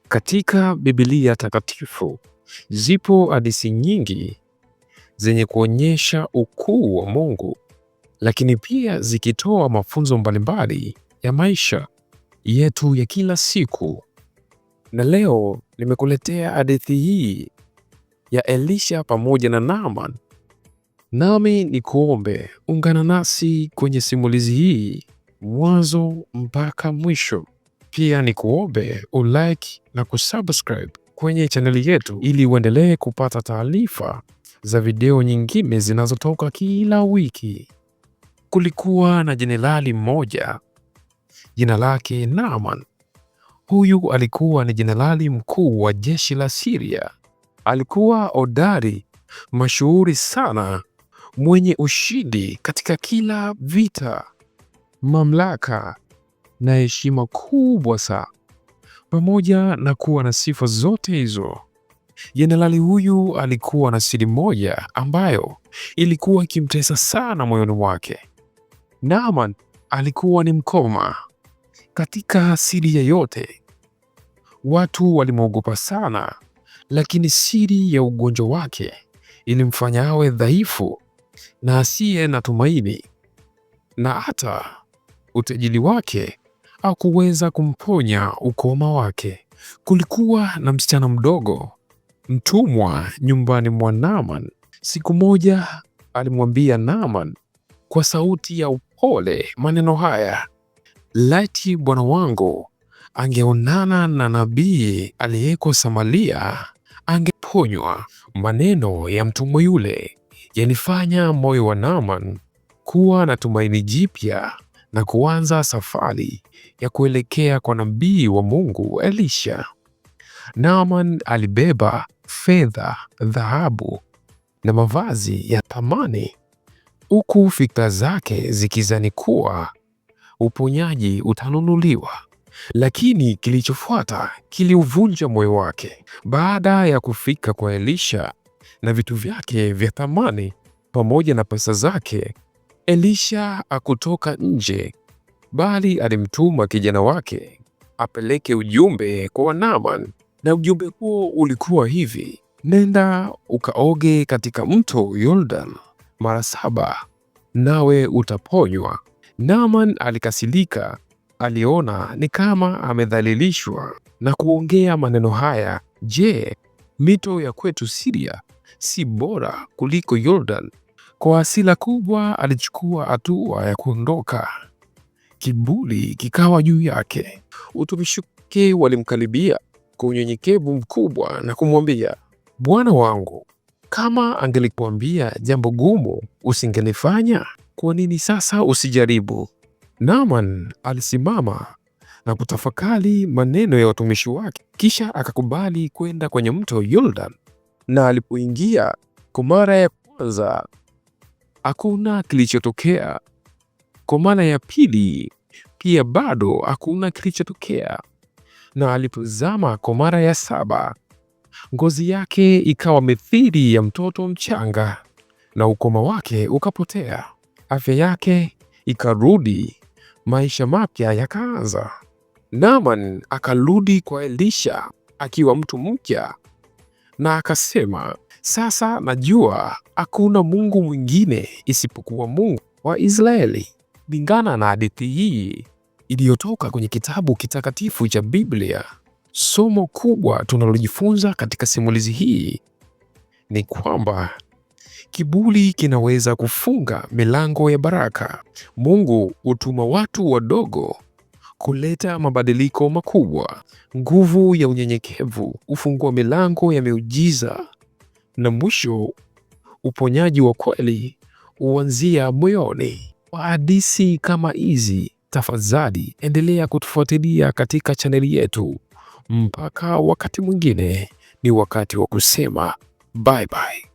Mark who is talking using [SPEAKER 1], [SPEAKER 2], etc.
[SPEAKER 1] Katika Biblia Takatifu zipo hadithi nyingi zenye kuonyesha ukuu wa Mungu, lakini pia zikitoa mafunzo mbalimbali ya maisha yetu ya kila siku. Na leo nimekuletea hadithi hii ya Elisha pamoja na Naaman. Nami ni kuombe ungana nasi kwenye simulizi hii mwanzo mpaka mwisho. Pia ni kuombe ulike na kusubscribe kwenye chaneli yetu ili uendelee kupata taarifa za video nyingine zinazotoka kila wiki. Kulikuwa na jenerali mmoja, jina lake Naaman. Huyu alikuwa ni jenerali mkuu wa jeshi la Syria. Alikuwa hodari, mashuhuri sana, mwenye ushindi katika kila vita, mamlaka na heshima kubwa sana. Pamoja na kuwa na sifa zote hizo, jenerali huyu alikuwa na siri moja ambayo ilikuwa ikimtesa sana moyoni mwake. Naaman alikuwa ni mkoma katika siri yoyote. Watu walimwogopa sana, lakini siri ya ugonjwa wake ilimfanya awe dhaifu na asiye na tumaini, na hata utajiri wake hakuweza kumponya ukoma wake. Kulikuwa na msichana mdogo, mtumwa nyumbani mwa Naaman. Siku moja alimwambia Naaman kwa sauti ya upole maneno haya: laiti bwana wangu angeonana na nabii aliyeko Samaria, angeponywa. Maneno ya mtumwa yule yanifanya moyo wa Naaman kuwa na tumaini jipya na kuanza safari ya kuelekea kwa nabii wa Mungu Elisha. Naaman alibeba fedha, dhahabu na mavazi ya thamani, huku fikra zake zikizani kuwa uponyaji utanunuliwa. Lakini kilichofuata kiliuvunja moyo wake. Baada ya kufika kwa Elisha na vitu vyake vya thamani pamoja na pesa zake, Elisha hakutoka nje, bali alimtuma kijana wake apeleke ujumbe kwa Naaman. Na ujumbe huo ulikuwa hivi: nenda ukaoge katika mto Yordan mara 7 nawe utaponywa. Naaman alikasirika, aliona ni kama amedhalilishwa na kuongea maneno haya: je, mito ya kwetu Syria si bora kuliko Yordan? Kwa hasira kubwa alichukua hatua ya kuondoka. Kiburi kikawa juu yake. Utumishi wake walimkaribia kwa unyenyekevu mkubwa na kumwambia, bwana wangu, kama angelikuambia jambo gumu usingelifanya? Kwa nini sasa usijaribu? Naaman alisimama na kutafakari maneno ya watumishi wake, kisha akakubali kwenda kwenye mto Yordan. Na alipoingia kwa mara ya kwanza, hakuna kilichotokea. Kwa mara ya pili pia bado hakuna kilichotokea. Na alipozama kwa mara ya 7, ngozi yake ikawa mithili ya mtoto mchanga na ukoma wake ukapotea. Afya yake ikarudi, maisha mapya yakaanza. Naaman akarudi kwa Elisha akiwa mtu mpya na akasema, sasa najua hakuna Mungu mwingine isipokuwa Mungu wa Israeli. Kulingana na hadithi hii iliyotoka kwenye kitabu kitakatifu cha Biblia, somo kubwa tunalojifunza katika simulizi hii ni kwamba kiburi kinaweza kufunga milango ya baraka. Mungu hutuma watu wadogo kuleta mabadiliko makubwa. Nguvu ya unyenyekevu hufungua milango ya miujiza, na mwisho, uponyaji wa kweli huanzia moyoni. Kwa hadithi kama hizi, tafadhali endelea kutufuatilia katika chaneli yetu. Mpaka wakati mwingine, ni wakati wa kusema bye bye.